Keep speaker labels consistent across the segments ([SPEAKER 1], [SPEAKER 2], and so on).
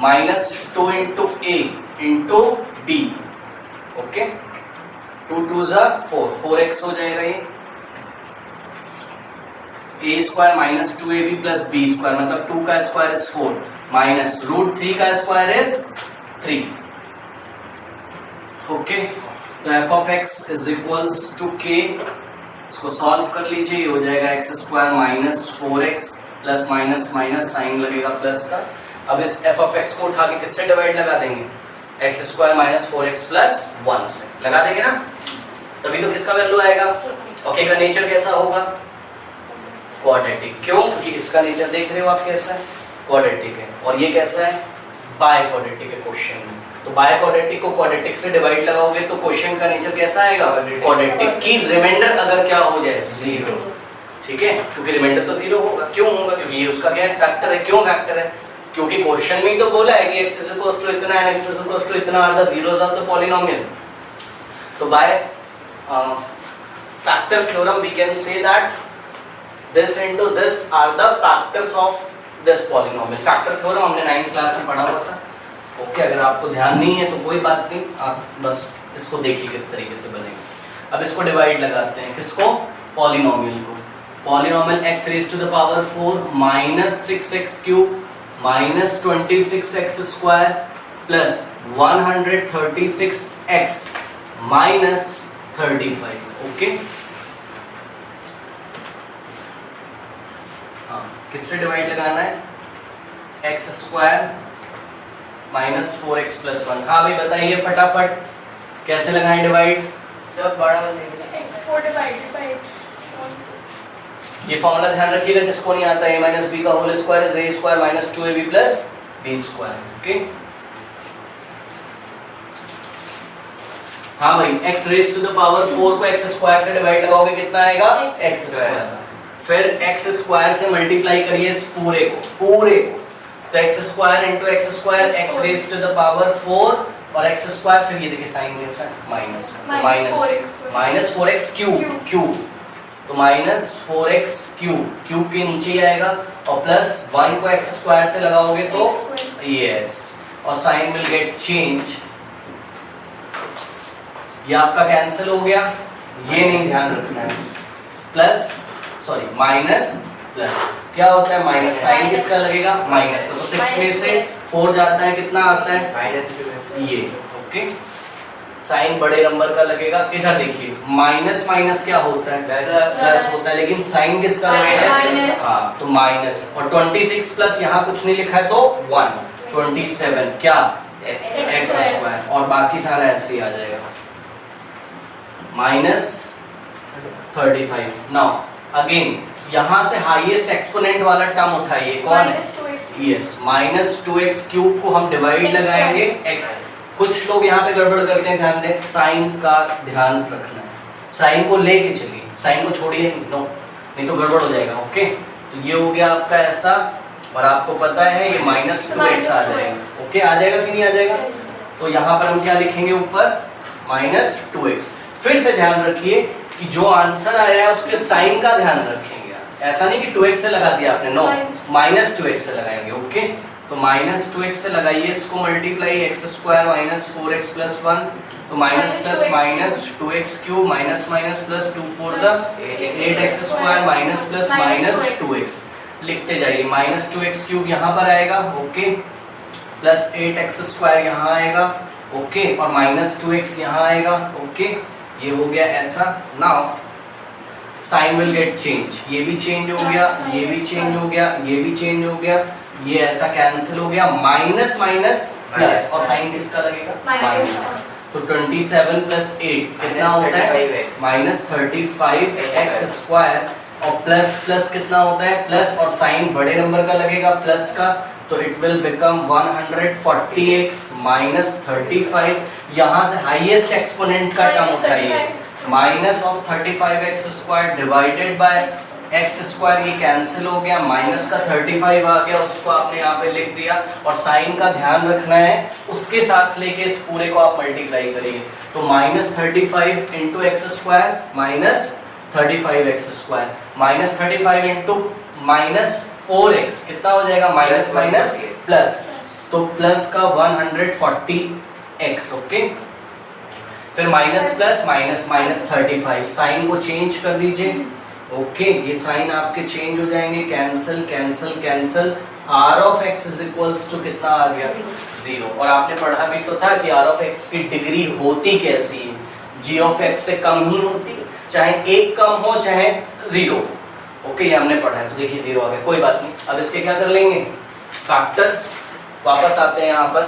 [SPEAKER 1] -2 into a into b, okay, 2 2 4, 4x हो जाएगा ये, a square minus 2ab plus b square, मतलब 2 का स्क्वायर इज 4 माइनस √3 का स्क्वायर इज 3, ओके। तो f of x is equals to k, इसको solve कर लीजिए, ये हो जाएगा x square minus 4x plus minus minus sign लगेगा प्लस का। अब इस f ऑफ x को उठा के किससे डिवाइड लगा देंगे, x square minus 4x plus 1 से लगा देंगे ना, तभी तो किसका वैल्यू आएगा, ओके का नेचर कैसा होगा, क्वाड्रेटिक। क्यों, क्योंकि इसका नेचर देख रहे हो आप कैसा है, क्वाड्रेटिक है, और ये कैसा है, बाय क्वाड्रेटिक है क्वेश्चन में। तो बाय क्वाड्रेटिक को क्वाड्रेटिक से डिवाइड लगाओगे तो क्वेश्चन का नेचर कैसा आएगा, क्वाड्रेटिक की रिमाइंडर अगर क्या हो जाए 0, ठीक है, क्योंकि रिमाइंडर तो 0 होगा। क्यों होगा, क्योंकि ये उसका क्या है, फैक्टर है। क्यों फैक्टर है, क्योंकि क्वेश्चन में ही तो बोला है कि x इज इक्वल्स टू इतना and x is equals to इतना are the zeros of the polynomial. तो by factor theorem we can say that this into this are the factors of this polynomial। Factor theorem हमने 9th class में पढ़ा हुआ था, okay. अगर आपको ध्यान नहीं है तो कोई बात नहीं, आप बस इसको देखिए किस तरीके से बनेगा। अब इसको डिवाइड लगाते हैं, किसको, पॉलिनोमियल को। Polynomial x raise to the power 4 minus 6x cube minus 26x square plus 136x minus 35, okay. किससे डिवाइड लगाना है, x square minus 4x plus 1। हाँ भाई बताइए फटाफट कैसे लगाएं डिवाइड,
[SPEAKER 2] जब बड़ा x4 डिवाइडेड बाय
[SPEAKER 1] ये फॉर्मूला ध्यान रखिएगा जिसको नहीं आता, a माइनस बी का whole square is a square minus 2ab plus b square, okay. हाँ भाई x raise to the power 4 को x स्क्वायर से डिवाइड लगाओगे कितना आएगा, x स्क्वायर, फिर x स्क्वायर से मल्टीप्लाई करिए इस पूरे को, तो x square into x square x raise to the power 4 और x स्क्वायर, फिर ये देखिए साइन कैसा है, माइनस 4x क्यूब, तो माइनस 4x क्यूब के नीचे ही आएगा, और प्लस 1 को x स्क्वायर से लगाओगे तो यस, और साइन विल गेट चेंज, ये आपका कैंसिल हो गया, ये नहीं ध्यान रखना है, प्लस सॉरी माइनस प्लस, क्या होता है माइनस, साइन किसका लगेगा, माइनस, तो 6 में से 4 जाता है, कितना आता है माइनस, ये, ओके। साइन बड़े नंबर का लगेगा, इधर देखिए माइनस माइनस क्या होता है, प्लस होता है, लेकिन साइन किसका लगेगा, हाँ तो माइनस, और 26 प्लस यहाँ कुछ नहीं लिखा है तो 1, 27 क्या x स्क्वायर, और बाकी सारा ऐसे ही आ जाएगा माइनस 35। नाउ अगेन यहाँ से हाईएस्ट एक्सपोनेंट वाला टर्म उठाइए, कौन है, यस, माइनस 2x क्यूब को हम डिवाइड लगाएंगे x। कुछ लोग यहाँ पे गड़बड़ करते हैं, ध्यान दें, साइन का ध्यान रखना है, साइन को लेके चलिए, साइन को छोड़िए, नो नहीं तो गड़बड़ हो जाएगा, ओके। तो ये हो गया आपका ऐसा, और आपको पता है ये माइनस 2x आ जाएगा, ओके, आ जाएगा कि नहीं आ जाएगा। तो यहाँ पर हम क्या लिखेंगे ऊपर, माइनस 2x। फिर से ध्यान रखिए कि जो आंसर आया है उसके साइन का ध्यान रखेंगे, ऐसा नहीं कि 2x से लगा दिया आपने, नो, माइनस 2x से लगाएंगे, ओके। तो माइनस 2x से लगाइए इसको multiply, x square minus 4x plus 1, तो minus plus minus 2x cube minus minus plus 2 4 the 8x square minus plus minus 2x, लिखते जाइए, माइनस 2x क्यूब यहाँ पर आएगा, ओके, प्लस 8x स्क्वायर यहाँ आएगा, ओके, और माइनस 2x यहाँ आएगा, ओके, ये हो गया ऐसा। Now sine will get change, ये भी चेंज हो गया, ये भी चेंज हो गया, ये भी चेंज हो गया, ये ऐसा कैंसिल हो गया, माइनस माइनस प्लस, और साइन किसका लगेगा, माइनस, तो 27 प्लस 8 कितना होता है, माइनस 35x स्क्वायर, और प्लस प्लस कितना होता है, प्लस, और साइन बड़े नंबर का लगेगा प्लस का, तो it will become 140x minus 35। यहाँ से हाईएस्ट एक्सपोनेंट का टर्म उठाइए, minus of 35x square divided by x square, ये कैंसिल हो गया, माइनस का 35 आ गया, उसको आपने यहाँ पे लिख दिया, और साइन का ध्यान रखना है, उसके साथ लेके इस पूरे को आप मल्टीप्लाई करिए, तो minus 35 into X square minus 35x square, minus 35 into minus 4x कितना हो जाएगा, माइनस माइनस प्लस, तो प्लस का 140x, ओके। फिर minus plus minus minus 35, sign को चेंज कर दीजिए, ओके। ये साइन आपके चेंज हो जाएंगे, cancel cancel cancel, r of x is equals to कितना आ गया 0। और आपने पढ़ा भी तो था कि r ऑफ x की डिग्री होती कैसी है, g ऑफ x से कम ही होती है, चाहे 1 कम हो चाहे 0, ओके। ये हमने पढ़ा है, तो देखिए 0 आ गया, कोई बात नहीं। अब इसके क्या कर लेंगे, फैक्टर्स। वापस आते हैं यहाँ पर,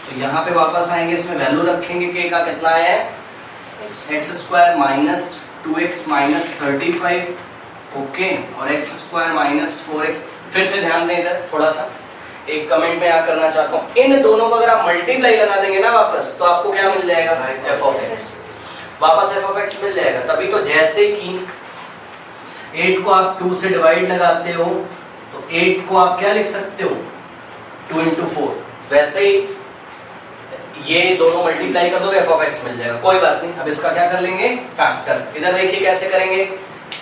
[SPEAKER 1] तो यहाँ पे वापस आएंगे, इसमें वैल्यू रखेंगे कि का कितना है x square minus 2x minus 35, okay, और एक्स स्क्वायर माइनस 4x। फिर से ध्यान दें इधर, थोड़ा सा एक कमेंट में यहाँ करना चाहता हूँ, इन दोनों को अगर आप मल्टीप्लाई लगा देंगे ना वापस, तो आपको क्या मिल जाएगा f ऑफ x, वापस f ऑफ x मिल जाएगा। तभी तो जैसे कि 8 को आप 2 से डिवाइड लगाते हो, तो 8 को आप क्या लिख सकते हो 2 into 4, वैसे ही ये दोनों मल्टीप्लाई कर दोगे f ऑफ x मिल जाएगा, कोई बात नहीं। अब इसका क्या कर लेंगे फैक्टर। इधर देखिए कैसे करेंगे,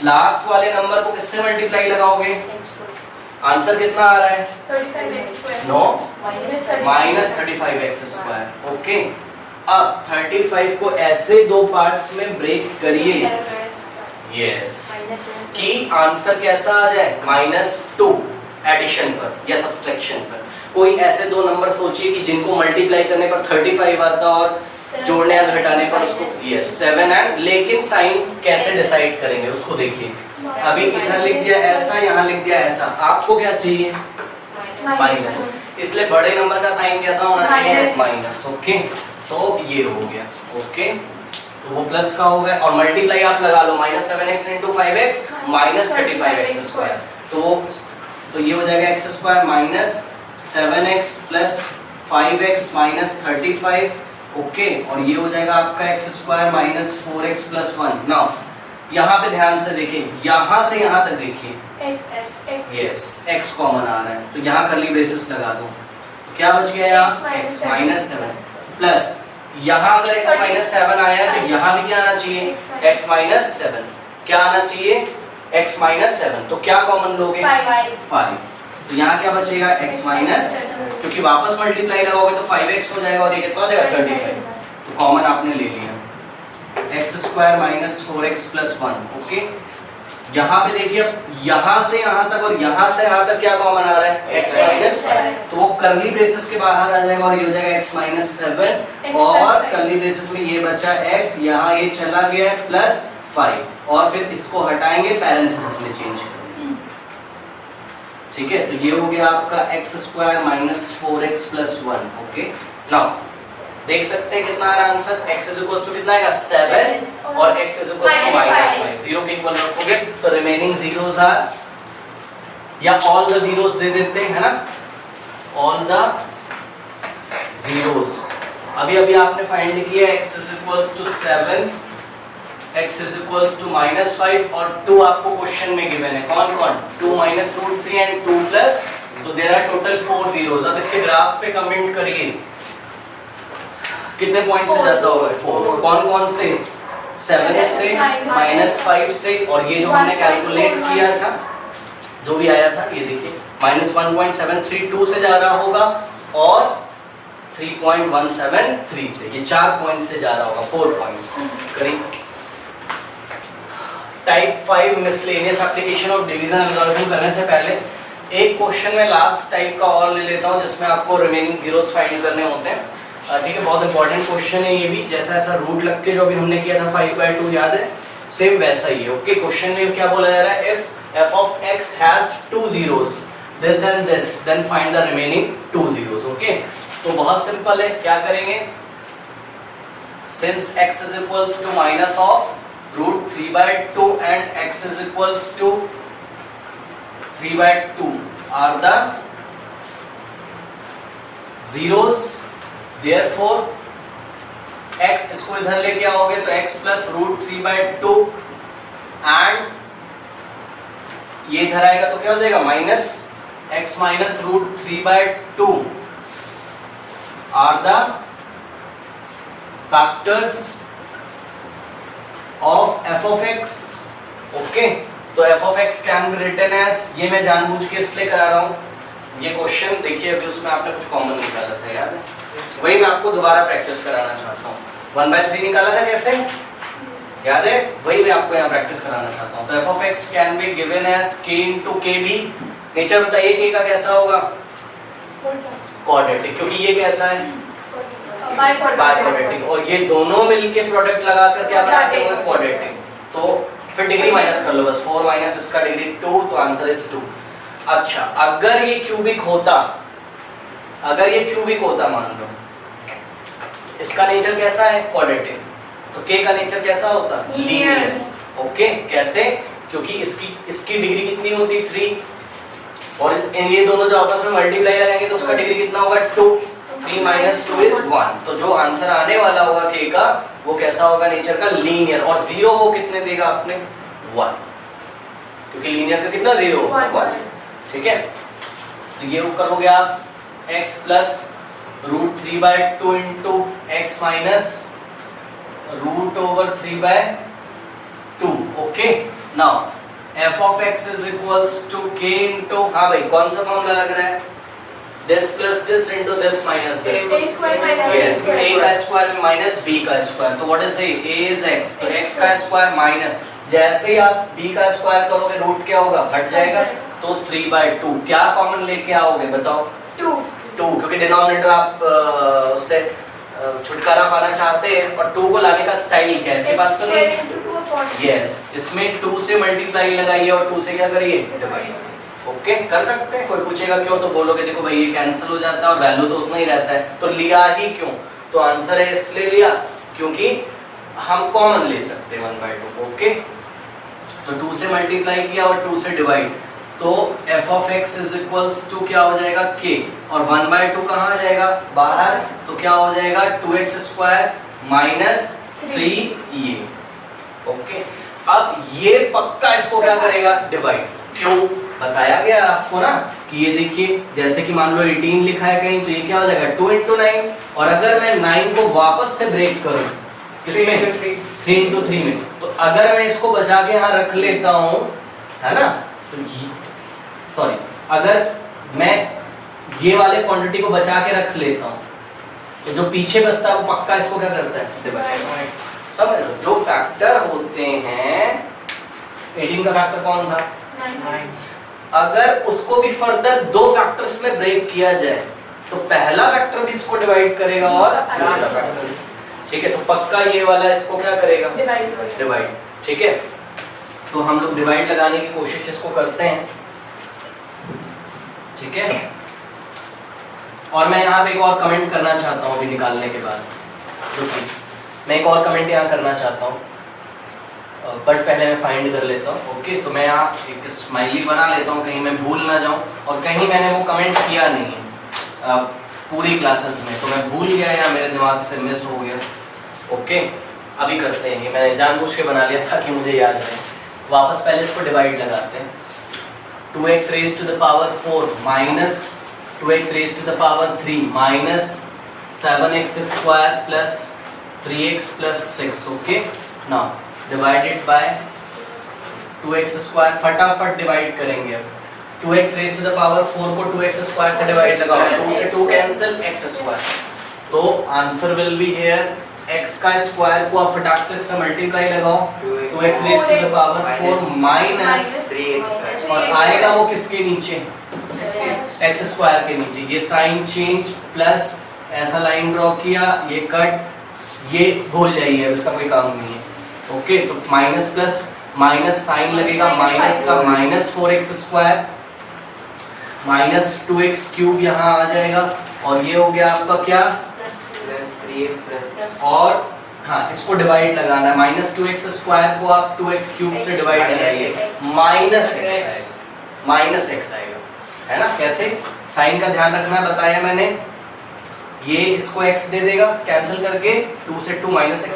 [SPEAKER 1] लास्ट वाले नंबर को किससे मल्टीप्लाई लगाओगे, आंसर कितना आ रहा है
[SPEAKER 2] 35x²।
[SPEAKER 1] No minus 35x square, okay. अब 35 को ऐसे दो पार्ट्स में ब्रेक करिए, यस, कि आंसर कैसा आ जाए -2 एडिशन पर या सब्ट्रैक्शन पर। कोई ऐसे दो नंबर सोचिए कि जिनको मल्टीप्लाई करने पर 35 आता और जोड़ने या घटाने पर उसको 7 है, लेकिन साइन कैसे डिसाइड करेंगे उसको देखिए। अभी इधर लिख दिया ऐसा, यहाँ लिख दिया ऐसा, आपको क्या चाहिए माइनस, इसलिए बड़े नंबर का साइन कैसा होना चाहिए माइनस, ओके। तो ये हो गया, ओके, तो वो प्लस का हो गया, और मल्टीप्लाई आप लगा लो -7x × 5x minus 35x square, तो ये हो जाएगा x square minus 7x plus 5x minus 35, okay, और ये हो जाएगा आपका x square minus 4x plus 1। Now यहाँ पे ध्यान से देखिए, यहाँ से यहाँ तक देखिए, यस, x कॉमन आ रहा है, तो यहाँ करली ब्रेसेस लगा दो, क्या बच गया यहाँ x माइनस 7 प्लस, यहाँ अगर x माइनस 7 आया है तो यहाँ भी क्या आना चाहिए x माइनस 7, क्या आना चाहिए x माइनस 7, तो क्या कॉमन लोगे 5, तो यहाँ क्या बचेगा x माइनस, क्योंकि वापस मल्टीप्लाई लगाओगे तो 5x हो जाएगा, और ये कितना हो जाएगा 35, तो कॉमन आपने ले लिया x square minus 4x plus 1, okay. यहाँ पे देखिए, यहाँ से यहाँ तक और यहाँ से यहाँ तक क्या कॉमन आ रहा है x माइनस 5, तो वो करली ब्रेसेस के बाहर आ जाएगा और ये हो जाएगा x माइनस 7, और करली ब्रेसेस में ये बचा x, यहाँ ये चला गया है प्लस 5, और फिर इसको हटाएंगे पैरेंथेसिस में चेंज करेंगे, ठीक है। तो ये हो गया आपका x square minus 4x plus 1, okay. Now देख सकते हैं कितना आ रहा है answer, x is equal to कितना आएगा 7 और x इज इक्वल टू -5, 0 के इक्वल रखोगे तो रिमेनिंग जीरोस आर, या ऑल द जीरोस दे देते हैं, है ना, ऑल द जीरोस। अभी अभी आपने फाइंड किया x is equal to 7, x is equal to -5 और 2 आपको क्वेश्चन में गिवन है, कौन कौन 2 माइनस रूट 3 एंड 2 प्लस, तो देयर आर टोटल 4 जीरोस। अब इसके ग्राफ पे कमेंट करिए कितने पॉइंट से जाता होगा 4, कौन कौन से 7 से -5 से, और ये जो हमने कैलकुलेट किया था जो भी आया था, ये देखिए -1.732 से जा रहा होगा, और 3.173 से, ये 4 पॉइंट से जा रहा होगा, 4 पॉइंट्स करीब। Type 5 miscellaneous application of division algorithm करने से पहले एक क्वेश्चन में लास्ट टाइप का और ले लेता हूँ, जिसमें आपको रिमेनिंग जीरोस फाइंड करने होते हैं, ठीक है। बहुत इंपॉर्टेंट क्वेश्चन है ये भी, जैसा ऐसा रूट लग के जो भी हमने किया था 5/2 याद है, सेम वैसा ही है, ओके। क्वेश्चन में क्या बोला जा रहा है, if f of x has 2 zeros this and this then find the remaining 2 zeros, okay. तो बहुत सिंपल है, क्या करेंगे, since x is equals to minus of root 3/2 and x is equals to 3/2 are the zeros, therefore x, इसको इधर लेके आओगे तो x प्लस रूट 3/2 एंड ये इधर आएगा तो क्या हो जाएगा minus x minus root 3/2 are the factors of f of x, ओके। तो f of x can be written as, ये मैं जानबूझ के इसलिए करा रहा हूं ये क्वेश्चन देखिए, अभी उसमें आपने कुछ कॉमन निकाला था याद है, वही मैं आपको दोबारा प्रैक्टिस कराना चाहता हूँ। 1/3 निकाला था कैसे, याद है, वही मैं आपको यहाँ प्रैक्टिस कराना चाहता हूँ। तो F of X can be given as K into K B. Nature बताइए के का कैसा होगा, क्वाड्रेटिक, क्योंकि ये कैसा है बाय क्वाड्रेटिक, और ये दोनों मिलके प्रोडक्ट लगाकर क्या बनाते हैं क्वाड्रेटिक। तो फिर डिग्री माइनस कर लो बस, 4 माइनस इसका डिग्री 2, तो आंसर इज 2। अच्छा, अगर ये क्यूबिक होता, अगर ये क्यूबिक होता मान लो, इसका नेचर कैसा है क्वाड्रेटिक, तो के का नेचर कैसा होता लीनियर। ओके, कैसे, क्योंकि इसकी डिग्री कितनी होती 3, और ये दोनों जो आपस में मल्टीप्लाई लगाएंगे तो उसका डिग्री कितना होगा 2, 3 माइनस 2 इज 1। तो जो आंसर आने वाला होगा के का वो कैसा होगा नेचर का लीनियर, और 0 वो कितने देगा आपने 1, क्योंकि लीनियर का कितना 0 होगा 1। ठीक है, तो ये करोगे आप x plus √3/2 into x minus √3/2। Okay, now f of x is equals to k into, हाँ भाई कौन सा फॉर्मूला लग रहा है, this plus this into this minus this,
[SPEAKER 2] a square minus
[SPEAKER 1] yes, a का स्क्वायर माइनस b का square, तो what is a is x, तो x का स्क्वायर माइनस, जैसे ही आप b का स्क्वायर करोगे रूट क्या होगा, घट जाएगा, तो 3/2। क्या कॉमन लेके आओगे बताओ, 2, क्योंकि डिनोमिनेटर आप उससे छुटकारा पाना चाहते हैं, और 2 को लाने का स्टाइल क्या है, ऐसी बात तो नहीं, यस, इसमें 2 से मल्टीप्लाई लगाइए और 2 से क्या करिए डिवाइड। ओके, कर सकते हैं, कोई पूछेगा क्यों, तो बोलोगे देखो भाई ये कैंसिल हो जाता है और वैल्यू तो उतना ही रहता है, तो लिया ही क्यों, तो आंसर है इसलिए लिया क्योंकि हम कॉमन ले सकते हैं 1/2। ओके, तो 2 से मल्टीप्लाई किया और 2 से डिवाइड, तो f of x is equals to क्या हो जाएगा k, और 1/2 कहाँ आ जाएगा बाहर, तो क्या हो जाएगा 2x स्क्वायर माइनस 3 ये। ओके, अब ये पक्का इसको क्या करेगा डिवाइड, क्यों बताया गया आपको ना कि ये देखिए, जैसे कि मान लो 18 लिखा है कहीं, तो ये क्या हो जाएगा 2 into 9, और अगर मैं 9 को वापस से ब्रेक करूं किसमें 3 into 3 में, तो अगर मैं इसको बचा के यहाँ रख लेता हूँ, है ना, तो सॉरी, अगर मैं ये वाले क्वांटिटी को बचा के रख लेता हूँ, तो जो पीछे बचता है वो पक्का इसको क्या करता है डिवाइड। समझ लो, जो फैक्टर होते हैं, 18 का फैक्टर कौन था 9, अगर उसको भी फर्दर 2 फैक्टर्स में ब्रेक किया जाए तो पहला फैक्टर भी इसको डिवाइड करेगा और दूसरा फैक्टर, ठीक है, तो पक्का ये वाला इसको क्या करेगा डिवाइड। ठीक है, तो हम लोग डिवाइड लगाने की कोशिश इसको करते हैं, ठीक है, और मैं यहाँ पे एक और कमेंट करना चाहता हूँ अभी निकालने के बाद, रुकिए मैं एक और कमेंट यहाँ करना चाहता हूँ, बट पहले मैं फाइंड कर लेता हूँ। ओके, तो मैं यहाँ एक स्माइली बना लेता हूँ कहीं मैं भूल ना जाऊँ, और कहीं मैंने वो कमेंट किया नहीं पूरी क्लासेस में, तो मैं भूल गया या मेरे दिमाग से मिस हो गया। ओके, अभी करते हैं, ये मैंने जानबूझ के बना लिया ताकि मुझे याद रहे। वापस पहले इसको डिवाइड लगाते हैं, 2x raised to the power 4 minus 2x raised to the power 3 minus 7x square plus 3x plus 6। Okay, now divided by 2x square, फटाफट डिवाइड करेंगे अब, 2x raised to the power 4 को 2x स्क्वायर से divide लगाओ, 2 से 2 cancel, x square, तो answer will be here x का square को आप फटाक से इससे मल्टीप्लाई लगाओ, 2x raised to the power 4 minus 3x, और आएगा वो किसके नीचे x स्क्वायर के नीचे, ये साइन चेंज प्लस ऐसा लाइन ड्रॉ किया, ये कट, ये भूल जाइए, इसका कोई काम नहीं है। ओके, तो माइनस प्लस माइनस साइन लगेगा, माइनस का minus 4x square minus 2x cube यहाँ आ जाएगा, और ये हो गया आपका क्या और हाँ, इसको डिवाइड लगाना है, माइनस 2x स्क्वायर को आप 2x क्यूब से डिवाइड लगाइए, माइनस x आएगा, है ना। कैसे, साइन का ध्यान रखना बताया मैंने, ये इसको x दे देगा कैंसिल करके, 2 से 2 माइनस x,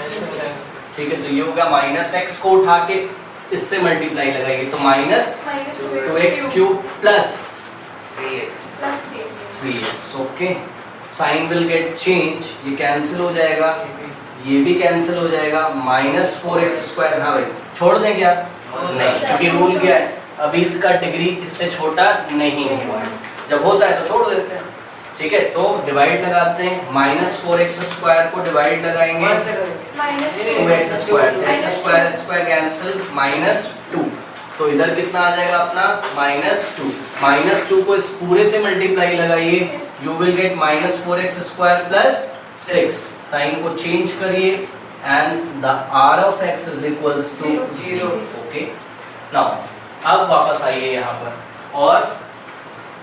[SPEAKER 1] ठीक है, तो ये हो गया माइनस x को उठा के इससे मल्टीप्लाई लगाइए, तो minus 2x cube plus 3x। Okay, sign will get change, ये कैंसिल हो जाएगा, ये भी कैंसिल हो जाएगा, माइनस 4x स्क्वायर, हाँ भाई छोड़ दें क्या नहीं, क्योंकि रूल क्या है, अभी इसका डिग्री इससे छोटा नहीं है, जब होता है तो छोड़ देते हैं। ठीक है, तो डिवाइड लगाते हैं, माइनस 4x² को डिवाइड लगाएंगे 2x square, x square square cancel, -2। तो इधर कितना आ जाएगा अपना -2। -2 को इस पूरे से मल्टीप्लाई लगाइए, you will get -4x² + 6। Sign को चेंज करिए and the r of x is equals to 0। Okay, now अब वापस आइए यहाँ पर और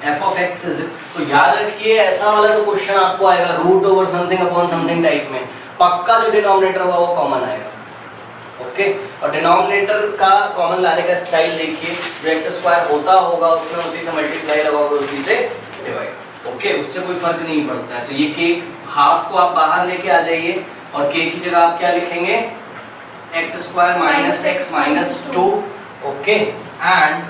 [SPEAKER 1] f of x is, तो याद रखिए ऐसा वाला जो क्वेश्चन आपको आएगा root over something upon something type में, पक्का जो डिनोमिनेटर होगा वो कॉमन आएगा। ओके, और डिनोमिनेटर का कॉमन लाने का स्टाइल देखिए, जो x² होता होगा उसमें उसी से मल्टीप्लाई लगाओगे, उसी से डिवाइड। ओके, उससे कोई फर्क नहीं पड़ता है। तो ये के हाफ को आप बाहर लेके आ जाइए और के की जगह आप क्या लिखेंगे, x² - x - 2। ओके, एंड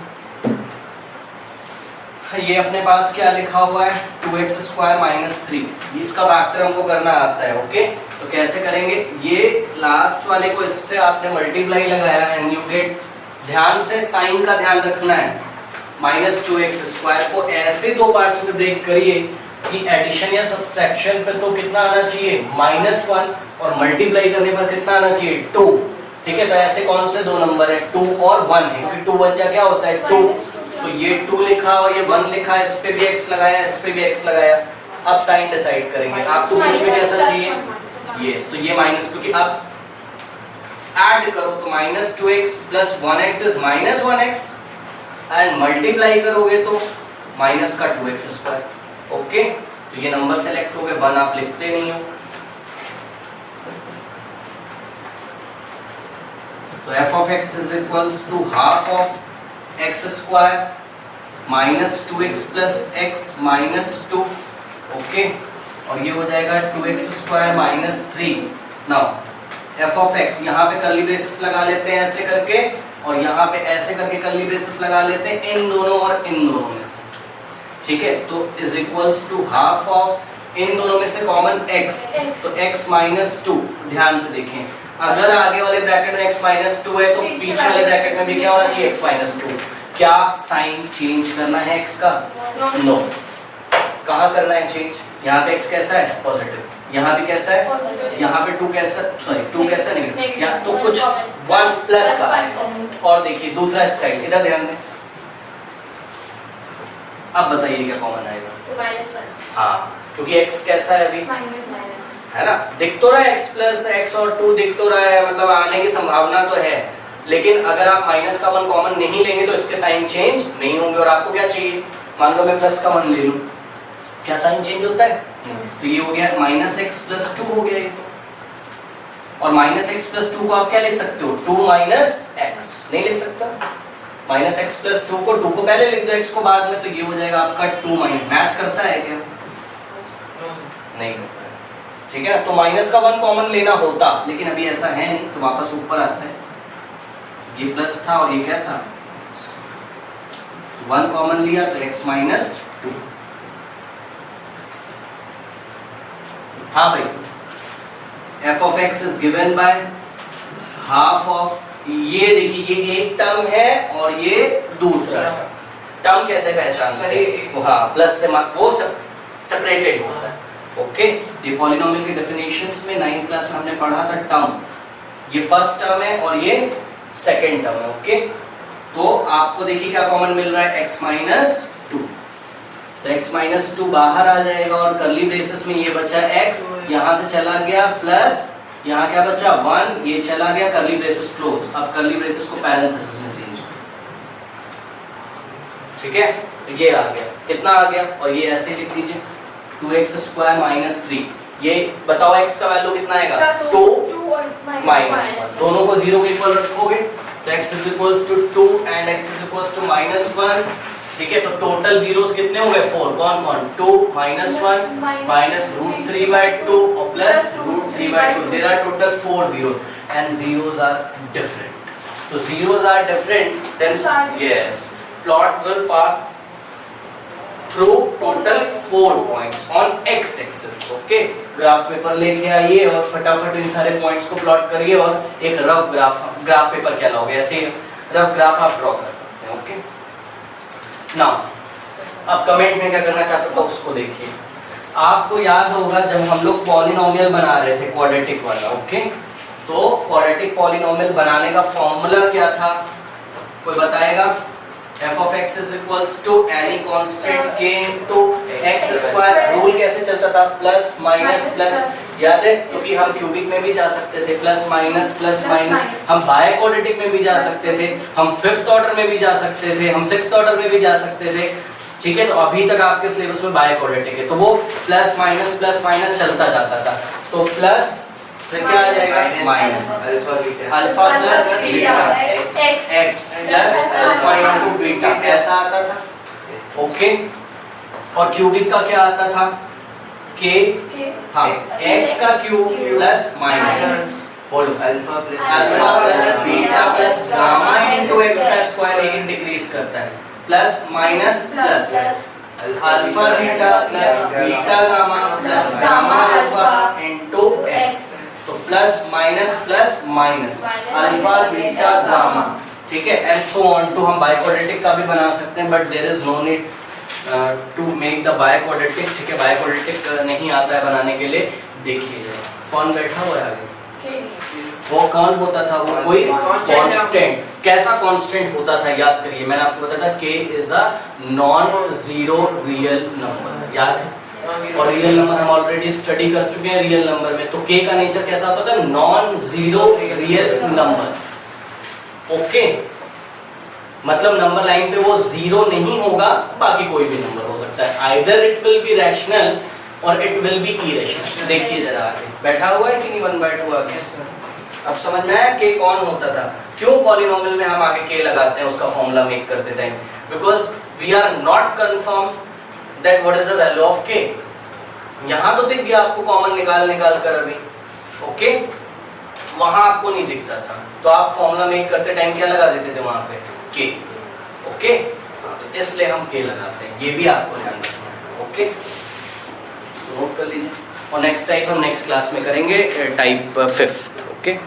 [SPEAKER 1] ये अपने पास क्या लिखा हुआ है, 2x² - 3। इसका फैक्टर हमको करना आता है। ओके, तो कैसे करेंगे, ये लास्ट वाले को इससे आपने मल्टीप्लाई लगाया एंड यू गेट, ध्यान से साइन का ध्यान रखना है, -2x² को ऐसे दो पार्ट्स में ब्रेक करिए कि एडिशन या सब्ट्रैक्शन पे तो कितना आना चाहिए, -1, और मल्टीप्लाई करने पर कितना आना चाहिए, 2। ठीक है, तो ऐसे कौन से दो नंबर है, 2 और 1 है, क्योंकि 2 1 क्या होता है 2। तो ये 2 लिखा और ये 1 लिखा, इस पे भी x लगाया, इस पे भी x लगाया। अब साइन डिसाइड करेंगे, आपको बीच में कैसा चाहिए, यस, तो ये -2 की अब ऐड करो तो -2x + 1x is -1x and multiply करोगे तो माइनस का 2x²। ओके, तो ये नंबर सेलेक्ट हो गए, 1 आप लिखते नहीं हो। तो f of x is equals to half of x² -2x + x - 2। Okay, और ये हो जाएगा 2x² - 3। Now f of x, यहाँ पे कर्ली ब्रेसेस लगा लेते हैं ऐसे करके, और यहाँ पे ऐसे करके कर्ली ब्रेसेस लगा लेते हैं, इन दोनों और इन दोनों में से। ठीक है, तो is equals to half of, इन दोनों में से कॉमन x, तो x - 2। ध्यान से देखें, अगर आगे वाले ब्रैकेट में x - 2 है तो पीछे वाले ब्रैकेट में भी क्या होना चाहिए, x - 2। क्या साइन चेंज करना है x का, नो। कहाँ करना है चेंज, यहाँ पे x कैसा है, पॉजिटिव, यहाँ भी कैसा है, यहाँ पे 2 कैसा, सॉरी 2 कैसा नेगेटिव, यहाँ तो कुछ 1 प्लस का। और देखिए दूसरा स्टाइल, इधर ध्यान दें, अब बताइए क्या कॉमन आएगा, हाँ, क्योंकि x कैसा है अभी, है ना, दिख तो रहा है x + x और 2 दिख तो रहा है, मतलब आने की संभावना तो है, लेकिन अगर आप -1 कॉमन नहीं लेंगे तो इसके साइन चेंज नहीं होंगे। और आपको क्या चाहिए, मान लो मैं +1 ले लूं, क्या साइन चेंज होता है, तो ये हो गया -x + 2 हो गया ये, और -x + 2 को आप क्या लिख सकते हो, 2 - x, नहीं लिख सकता, -x + 2 को 2 को पहले लिख दो, x को बाद में, तो ये हो जाएगा आपका 2 - मैच करता है क्या, नहीं करता है। ठीक है, तो -1 कॉमन लेना होता, लेकिन अभी ऐसा है नहीं, तो वापस ऊपर आता है, ये प्लस था और ये क्या था, 1 कॉमन लिया तो x - 2। हाँ भाई, f of x is given by half of, ये देखिए ये एक टर्म है और ये दूसरा टर्म कैसे पहचानते हैं, हाँ प्लस से वो सेपरेटेड होता है। ओके, ये पॉलिनोमियल की डेफिनेशंस में 9th क्लास में हमने पढ़ा था, टर्म, ये फर्स्ट टर्म है और ये सेकेंड टर्म है। ओके, तो आपको देखिए क्या कॉमन मिल रहा है, x - 2, तो x - 2 बाहर आ जाएगा और कर्ली ब्रेसेस में ये बचा x, यहाँ से चला गया प्लस, यहाँ क्या बचा 1, ये चला गया, कर्ली ब्रेसेस क्लोज। अब कर्ली ब्रेसेस को पैरेंथेसिस में चेंज, ठीक है, तो ये आ गया, कितना आ गया, और ये ऐसे लिख दीजिए 2x² - 3। ये बताओ x का वैल्यू कितना आएगा, 2 - 1, दोनों को 0 के इक्वल रखोगे तो x = 2 एंड x = -1। ठीक है, तो टोटल जीरोस कितने हो गए, 4, कौन कौन, 2 - 1 -√3/2 और +√3/2, there are total 4 zeros and zeros are different. So zeros are different, then yes, plot will pass through total 4 points on x axis. Okay, graph paper लेके आइए और फटाफट इन सारे पॉइंट्स को प्लॉट करिए और एक रफ ग्राफ पेपर क्या लाओगे, ऐसे रफ ग्राफ आप ड्रॉ कर सकते हैं। ओके, नाउ अब कमेंट में क्या करना चाहते हो उसको देखिए। आपको याद होगा जब हम लोग पॉलिनोमियल बना रहे थे क्वाड्रेटिक वाला, ओके, तो क्वाड्रेटिक पॉलिनोमियल बनाने का फॉर्मूला क्या था, कोई बताएगा? f of x is equals to any constant k into x square। Rule कैसे चलता था? प्लस माइनस प्लस, याद है? क्योंकि हम क्यूबिक में भी जा सकते थे, प्लस माइनस, हम बाय क्वाड्रेटिक में भी जा सकते थे, हम फिफ्थ ऑर्डर में भी जा सकते थे, हम सिक्स्थ ऑर्डर में भी जा सकते थे, ठीक है। तो अभी तक आपके सिलेबस में बाय क्वाड्रेटिक है, तो वो प्लस माइनस चलता जाता था। तो प्लस फिर क्या आ जाएगा? Minus alpha plus beta x plus alpha into beta, ऐसा आता था, ओके। और क्यूबिक का क्या आता था? के, हाँ, एक्स का क्यूब प्लस माइनस, बोलो, alpha plus beta plus gamma into x का स्क्वायर, एक डिक्रीज करता है, plus minus plus alpha beta plus beta gamma plus gamma alpha into x. तो plus minus alpha beta gamma, ठीक है, and so on too. हम biquadratic का भी बना सकते हैं, but there is no need to make the biquadratic, ठीक है। बाय क्वाड्रेटिक नहीं आता है बनाने के लिए। देखिए कौन बैठा हुआ है आगे, वो कौन होता था? वो कोई कांस्टेंट। कैसा कांस्टेंट होता था याद करिए, मैंने आपको बताया था k is a non zero real number, याद है? और रियल नंबर हम ऑलरेडी स्टडी कर चुके हैं रियल नंबर में। तो k का नेचर कैसा होता था? Non zero real number, okay. मतलब नंबर लाइन पे वो जीरो नहीं होगा, बाकी कोई भी नंबर हो सकता है। Either it will be rational और इट विल बी इरेशनल। देखिए जरा आगे बैठा हुआ है कि नहीं, 1/2 आ गया। अब समझ में आया k कौन होता था? क्यों पॉलिनोमियल में हम आगे k लगाते हैं, उसका फॉर्मूला मेक करते थे? Because we are not confirm that what is the value of k। यहाँ तो दिख गया आपको कॉमन निकाल कर अभी, ओके, वहां आपको नहीं दिखता था, तो आप फॉर्मूला मेक करते टाइम क्या लगा देते थे वहां पे? k, okay. तो इसलिए हम k लगाते हैं, ये भी आपको ध्यान रखना है, ओके। नोट कर लीजिए। और नेक्स्ट टाइप हम नेक्स्ट क्लास में करेंगे, टाइप 5th, ओके।